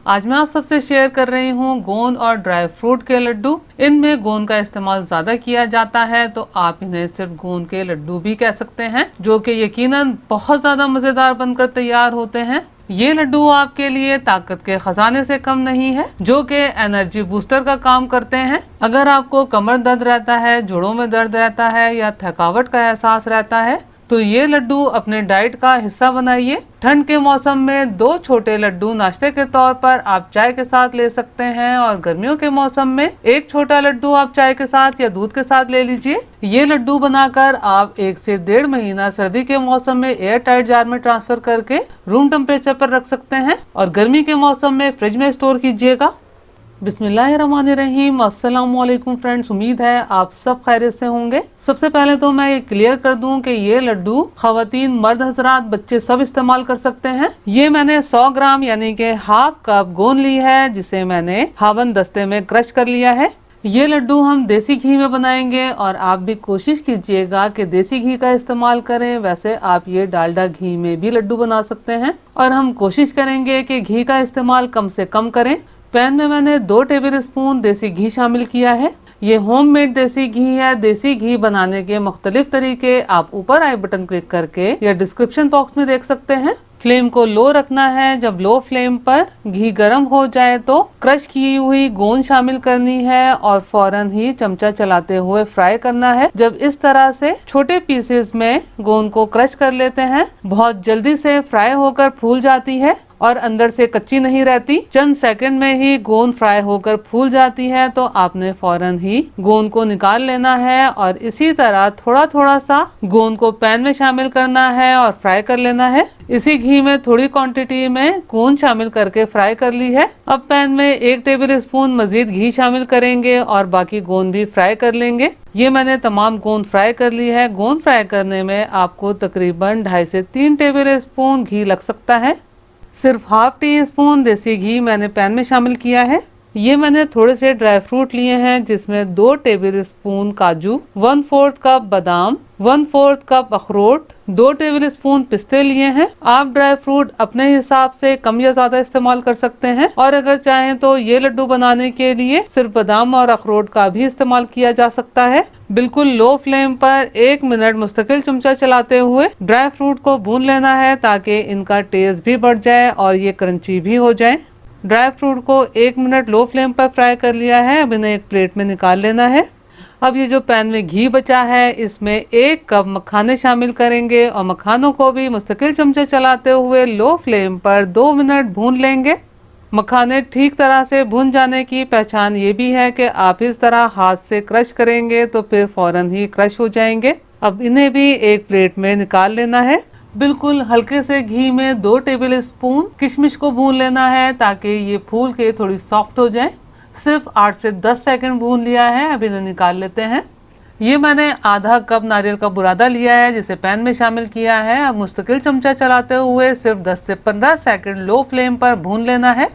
आज मैं आप सबसे शेयर कर रही हूँ गोंद और ड्राई फ्रूट के लड्डू। इनमें गोंद का इस्तेमाल ज्यादा किया जाता है, तो आप इन्हें सिर्फ गोंद के लड्डू भी कह सकते हैं, जो कि यकीनन बहुत ज्यादा मजेदार बनकर तैयार होते हैं। ये लड्डू आपके लिए ताकत के खजाने से कम नहीं है, जो कि एनर्जी बूस्टर का काम करते हैं। अगर आपको कमर दर्द रहता है, जोड़ों में दर्द रहता है या थकावट का एहसास रहता है, तो ये लड्डू अपने डाइट का हिस्सा बनाइए। ठंड के मौसम में 2 छोटे लड्डू नाश्ते के तौर पर आप चाय के साथ ले सकते हैं, और गर्मियों के मौसम में 1 छोटा लड्डू आप चाय के साथ या दूध के साथ ले लीजिए। ये लड्डू बनाकर आप 1 से 1.5 महीना सर्दी के मौसम में एयर टाइट जार में ट्रांसफर करके रूम टेम्परेचर पर रख सकते हैं, और गर्मी के मौसम में फ्रिज में स्टोर कीजिएगा। बिस्मिल्लाहिर्रहमानिर्रहीम। अस्सलाम वालेकुम फ्रेंड्स, उम्मीद है आप सब खैरियत से होंगे। सबसे पहले तो मैं ये क्लियर कर दूं कि ये लड्डू खवातीन, मर्द हजरात, बच्चे सब इस्तेमाल कर सकते हैं। ये मैंने 100 ग्राम यानी कि हाफ कप गोंद ली है, जिसे मैंने हावन दस्ते में क्रश कर लिया है। ये लड्डू हम देसी घी में बनाएंगे, और आप भी कोशिश कीजिएगा कि देसी घी का इस्तेमाल करें। वैसे आप ये डालडा घी में भी लड्डू बना सकते हैं, और हम कोशिश करेंगे कि घी का इस्तेमाल कम से कम करें। पैन में मैंने 2 टेबल स्पून देसी घी शामिल किया है। ये होममेड देसी घी है। देसी घी बनाने के मुख्तलिफ तरीके आप ऊपर आई बटन क्लिक करके या डिस्क्रिप्शन बॉक्स में देख सकते हैं। फ्लेम को लो रखना है। जब लो फ्लेम पर घी गर्म हो जाए तो क्रश की हुई गोंद शामिल करनी है, और फौरन ही चमचा चलाते हुए फ्राई करना है। जब इस तरह से छोटे पीसेस में गोंद को क्रश कर लेते हैं, बहुत जल्दी से फ्राई होकर फूल जाती है और अंदर से कच्ची नहीं रहती। चंद सेकंड में ही गोंद फ्राई होकर फूल जाती है, तो आपने फौरन ही गोंद को निकाल लेना है, और इसी तरह थोड़ा थोड़ा सा गोंद को पैन में शामिल करना है और फ्राई कर लेना है। इसी घी में थोड़ी क्वांटिटी में गोंद शामिल करके फ्राई कर ली है। अब पैन में 1 टेबल स्पून मजीद घी शामिल करेंगे और बाकी गोंद भी फ्राई कर लेंगे। ये मैंने तमाम गोंद फ्राई कर ली है। गोंद फ्राई करने में आपको तकरीबन 2.5 से 3 टेबल स्पून घी लग सकता है। सिर्फ हाफ टी स्पून देसी घी मैंने पैन में शामिल किया है। ये मैंने थोड़े से ड्राई फ्रूट लिए हैं, जिसमें 2 टेबल स्पून काजू, 1/4 कप बादाम, 1/4 कप अखरोट, 2 टेबल स्पून पिस्ते लिए हैं। आप ड्राई फ्रूट अपने हिसाब से कम या ज्यादा इस्तेमाल कर सकते हैं, और अगर चाहें तो ये लड्डू बनाने के लिए सिर्फ बादाम और अखरोट का भी इस्तेमाल किया जा सकता है। बिल्कुल लो फ्लेम पर 1 मिनट मुस्तकिल चमचा चलाते हुए ड्राई फ्रूट को भून लेना है, ताकि इनका टेस्ट भी बढ़ जाए और ये क्रंची भी हो जाए। ड्राई फ्रूट को 1 मिनट लो फ्लेम पर फ्राई कर लिया है। अब इन्हें एक प्लेट में निकाल लेना है। अब ये जो पैन में घी बचा है, इसमें 1 कप मखाने शामिल करेंगे, और मखानों को भी मुस्तकिल चमचा चलाते हुए लो फ्लेम पर 2 मिनट भून लेंगे। मखाने ठीक तरह से भुन जाने की पहचान ये भी है कि आप इस तरह हाथ से क्रश करेंगे तो फिर फौरन ही क्रश हो जाएंगे। अब इन्हें भी एक प्लेट में निकाल लेना है। बिल्कुल हल्के से घी में 2 टेबल स्पून किशमिश को भून लेना है, ताकि ये फूल के थोड़ी सॉफ्ट हो जाए। सिर्फ 8 से 10 सेकंड भून लिया है। अब इन्हें निकाल लेते हैं। ये मैंने आधा कप नारियल का बुरादा लिया है, जिसे पैन में शामिल किया है। अब मुस्तकिल चमचा चलाते हुए सिर्फ 10 से 15 सेकंड लो फ्लेम पर भून लेना है।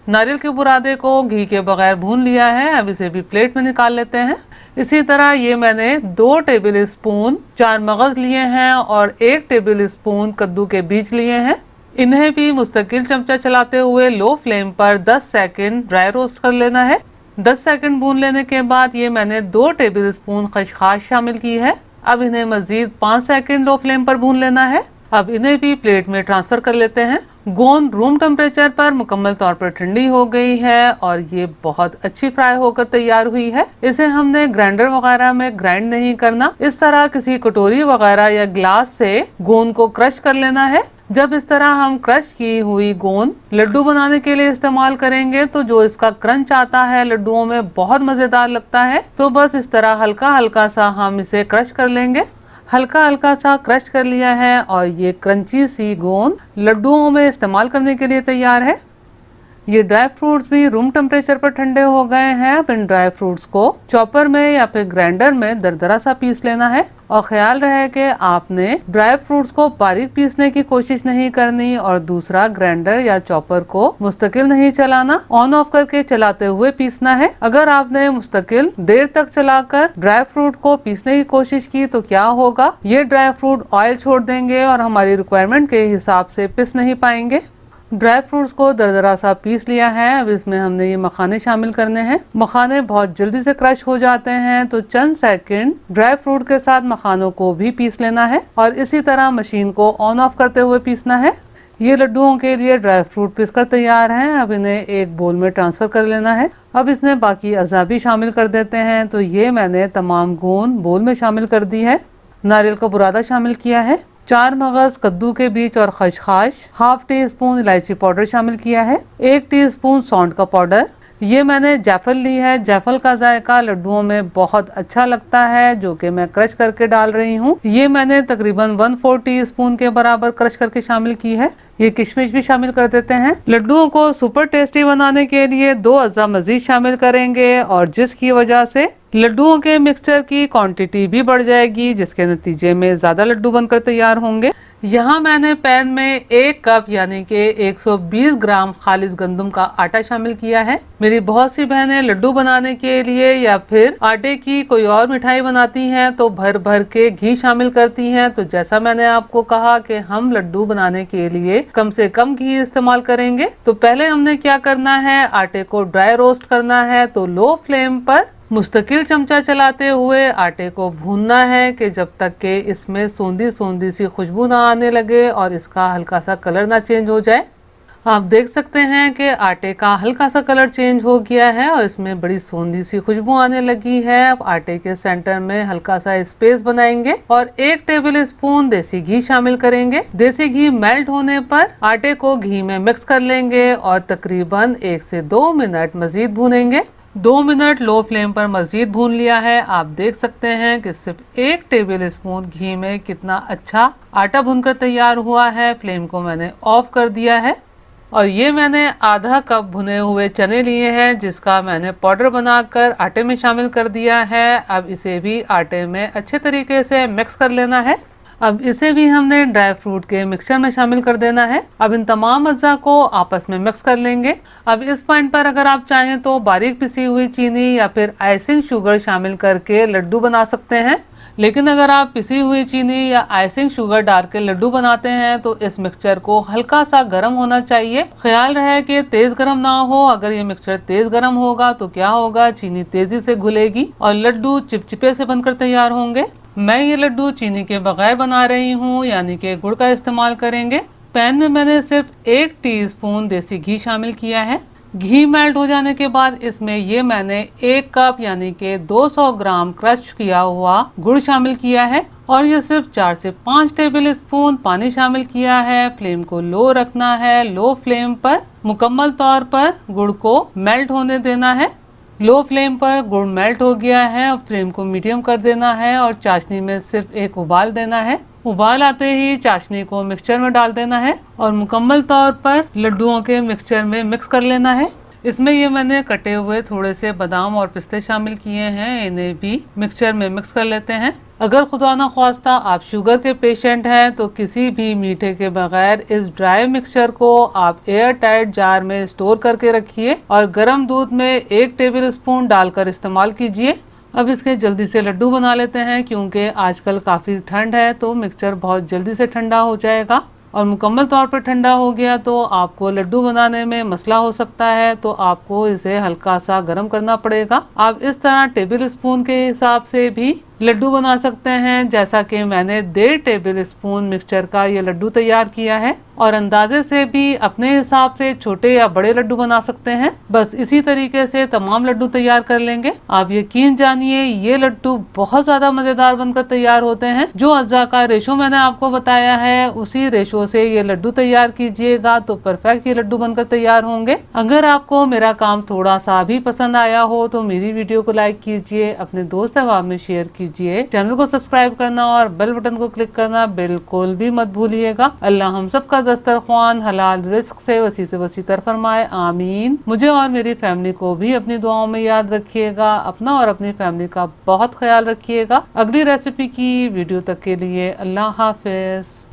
नारियल के बुरादे को घी के बगैर भून लिया है। अब इसे भी प्लेट में निकाल लेते हैं। इसी तरह ये मैंने 2 टेबल स्पून चार मगज लिए हैं और 1 टेबल स्पून कद्दू के बीज लिए हैं। इन्हें भी मुस्तकिल चमचा चलाते हुए लो फ्लेम पर 10 सेकंड ड्राई रोस्ट कर लेना है। 10 सेकंड भून लेने के बाद ये मैंने 2 टेबल स्पून खसखस शामिल की है। अब इन्हें मजीद 5 सेकंड लो फ्लेम पर भून लेना है। अब इन्हें भी प्लेट में ट्रांसफर कर लेते हैं। गोंद रूम टेम्परेचर पर मुकम्मल तौर पर ठंडी हो गई है, और ये बहुत अच्छी फ्राई होकर तैयार हुई है। इसे हमने ग्राइंडर वगैरह में ग्राइंड नहीं करना। इस तरह किसी कटोरी वगैरह या ग्लास से गोंद को क्रश कर लेना है। जब इस तरह हम क्रश की हुई गोंद लड्डू बनाने के लिए इस्तेमाल करेंगे, तो जो इसका क्रंच आता है लड्डुओं में बहुत मजेदार लगता है। तो बस इस तरह हल्का हल्का सा हम इसे क्रश कर लेंगे। हल्का हल्का सा क्रश कर लिया है, और ये क्रंची सी गोंद लड्डुओं में इस्तेमाल करने के लिए तैयार है। ये ड्राई फ्रूट्स भी रूम टेम्परेचर पर ठंडे हो गए हैं। अब इन ड्राई फ्रूट्स को चॉपर में या फिर ग्राइंडर में दरदरा सा पीस लेना है, और ख्याल रहे कि आपने ड्राई फ्रूट्स को बारीक पीसने की कोशिश नहीं करनी, और दूसरा ग्राइंडर या चॉपर को मुस्तकिल नहीं चलाना, ऑन ऑफ करके चलाते हुए पीसना है। अगर आपने मुस्तकिल देर तक चलाकर ड्राई फ्रूट को पीसने की कोशिश की तो क्या होगा, ये ड्राई फ्रूट ऑयल छोड़ देंगे और हमारी रिक्वायरमेंट के हिसाब से पिस नहीं पाएंगे। ड्राई फ्रूट्स को दरदरा सा पीस लिया है। अब इसमें हमने ये मखाने शामिल करने हैं। मखाने बहुत जल्दी से क्रश हो जाते हैं, तो चंद सेकंड ड्राई फ्रूट के साथ मखानों को भी पीस लेना है और इसी तरह मशीन को ऑन ऑफ करते हुए पीसना है। ये लड्डुओं के लिए ड्राई फ्रूट पीसकर तैयार हैं। अब इन्हें एक बोल में ट्रांसफर कर लेना है। अब इसमें बाकी अज़ा भी शामिल कर देते हैं। तो ये मैंने तमाम गोंद बोल में शामिल कर दी है। नारियल का बुरादा शामिल किया है, 4 मगज कद्दू के बीज और खसखस, हाफ टी स्पून इलायची पाउडर शामिल किया है, 1 टीस्पून सौंठ का पाउडर। ये मैंने जायफल ली है। जायफल का जायका लड्डुओं में बहुत अच्छा लगता है, जो कि मैं क्रश करके डाल रही हूँ। ये मैंने तकरीबन 1/4 टीस्पून के बराबर क्रश करके शामिल की है। ये किशमिश भी शामिल कर देते हैं। लड्डुओं को सुपर टेस्टी बनाने के लिए 2 अज़ा मजीद शामिल करेंगे और जिसकी वजह से लड्डुओं के मिक्सचर की क्वांटिटी भी बढ़ जाएगी, जिसके नतीजे में ज्यादा लड्डू बनकर तैयार होंगे। यहाँ मैंने पैन में 1 कप यानी कि 120 ग्राम खालिस गंदम का आटा शामिल किया है। मेरी बहुत सी बहनें लड्डू बनाने के लिए या फिर आटे की कोई और मिठाई बनाती हैं तो भर भर के घी शामिल करती हैं। तो जैसा मैंने आपको कहा कि हम लड्डू बनाने के लिए कम से कम घी इस्तेमाल करेंगे। तो पहले हमने क्या करना है, आटे को ड्राई रोस्ट करना है। तो लो फ्लेम पर मुस्तकिल चमचा चलाते हुए आटे को भूनना है कि जब तक के इसमें सोंधी सोंधी सी खुशबू ना आने लगे और इसका हल्का सा कलर ना चेंज हो जाए। आप देख सकते हैं कि आटे का हल्का सा कलर चेंज हो गया है और इसमें बड़ी सोंधी सी खुशबू आने लगी है। अब आटे के सेंटर में हल्का सा स्पेस बनाएंगे और 1 टेबल स्पून देसी घी शामिल करेंगे। देसी घी मेल्ट होने पर आटे को घी में मिक्स कर लेंगे और तकरीबन 1 से 2 मिनट मजीद भूनेंगे। 2 मिनट लो फ्लेम पर मजीद भून लिया है। आप देख सकते हैं कि सिर्फ 1 टेबल स्पून घी में कितना अच्छा आटा भुनकर तैयार हुआ है। फ्लेम को मैंने ऑफ कर दिया है और ये मैंने आधा कप भुने हुए चने लिए हैं, जिसका मैंने पाउडर बनाकर आटे में शामिल कर दिया है। अब इसे भी आटे में अच्छे तरीके से मिक्स कर लेना है। अब इसे भी हमने ड्राई फ्रूट के मिक्सचर में शामिल कर देना है। अब इन तमाम अज्जा को आपस में मिक्स कर लेंगे। अब इस पॉइंट पर अगर आप चाहें तो बारीक पिसी हुई चीनी या फिर आइसिंग शुगर शामिल करके लड्डू बना सकते हैं, लेकिन अगर आप पिसी हुई चीनी या आइसिंग शुगर डाल के लड्डू बनाते हैं तो इस मिक्सचर को हल्का सा गर्म होना चाहिए। ख्याल रहे कि तेज गर्म ना हो। अगर ये मिक्सचर तेज गर्म होगा तो क्या होगा, चीनी तेजी से घुलेगी और लड्डू चिपचिपे से बनकर तैयार होंगे। मैं ये लड्डू चीनी के बगैर बना रही हूँ, यानी कि गुड़ का इस्तेमाल करेंगे। पैन में मैंने सिर्फ 1 टीस्पून देसी घी शामिल किया है। घी मेल्ट हो जाने के बाद इसमें ये मैंने 1 कप यानी कि 200 ग्राम क्रश किया हुआ गुड़ शामिल किया है और ये सिर्फ 4 से 5 टेबल स्पून पानी शामिल किया है। फ्लेम को लो रखना है। लो फ्लेम पर मुकम्मल तौर पर गुड़ को मेल्ट होने देना है। लो फ्लेम पर गुड़ मेल्ट हो गया है। अब फ्लेम को मीडियम कर देना है और चाशनी में सिर्फ 1 उबाल देना है। उबाल आते ही चाशनी को मिक्सचर में डाल देना है और मुकम्मल तौर पर लड्डुओं के मिक्सचर में मिक्स कर लेना है। इसमें ये मैंने कटे हुए थोड़े से बादाम और पिस्ते शामिल किए हैं, इन्हें भी मिक्सचर में मिक्स कर लेते हैं। अगर खुदा ना ख्वास्ता आप शुगर के पेशेंट हैं तो किसी भी मीठे के बगैर इस ड्राई मिक्सचर को आप एयर टाइट जार में स्टोर करके रखिए और गर्म दूध में 1 टेबल स्पून डालकर इस्तेमाल कीजिए। अब इसके जल्दी से लड्डू बना लेते हैं, क्योंकि आजकल काफ़ी ठंड है तो मिक्सचर बहुत जल्दी से ठंडा हो जाएगा और मुकम्मल तौर पर ठंडा हो गया तो आपको लड्डू बनाने में मसला हो सकता है, तो आपको इसे हल्का सा गर्म करना पड़ेगा। आप इस तरह टेबल स्पून के हिसाब से भी लड्डू बना सकते हैं, जैसा कि मैंने 1.5 टेबल स्पून मिक्सचर का ये लड्डू तैयार किया है और अंदाजे से भी अपने हिसाब से छोटे या बड़े लड्डू बना सकते हैं। बस इसी तरीके से तमाम लड्डू तैयार कर लेंगे। आप यकीन जानिए ये लड्डू बहुत ज्यादा मजेदार बनकर तैयार होते हैं। जो अज्जा का रेशो मैंने आपको बताया है उसी रेशो से ये लड्डू तैयार कीजिएगा तो परफेक्ट ये लड्डू बनकर तैयार होंगे। अगर आपको मेरा काम थोड़ा सा भी पसंद आया हो तो मेरी वीडियो को लाइक कीजिए, अपने दोस्त अहबाब में शेयर कीजिए, चैनल को सब्सक्राइब करना और बेल बटन को क्लिक करना बिल्कुल भी मत भूलिएगा। अल्लाह हम सब का दस्तरख्वान हलाल रिस्क से वसी तर फरमाए, आमीन। मुझे और मेरी फैमिली को भी अपनी दुआओं में याद रखिएगा। अपना और अपनी फैमिली का बहुत ख्याल रखिएगा। अगली रेसिपी की वीडियो तक के लिए अल्लाह हाफिज।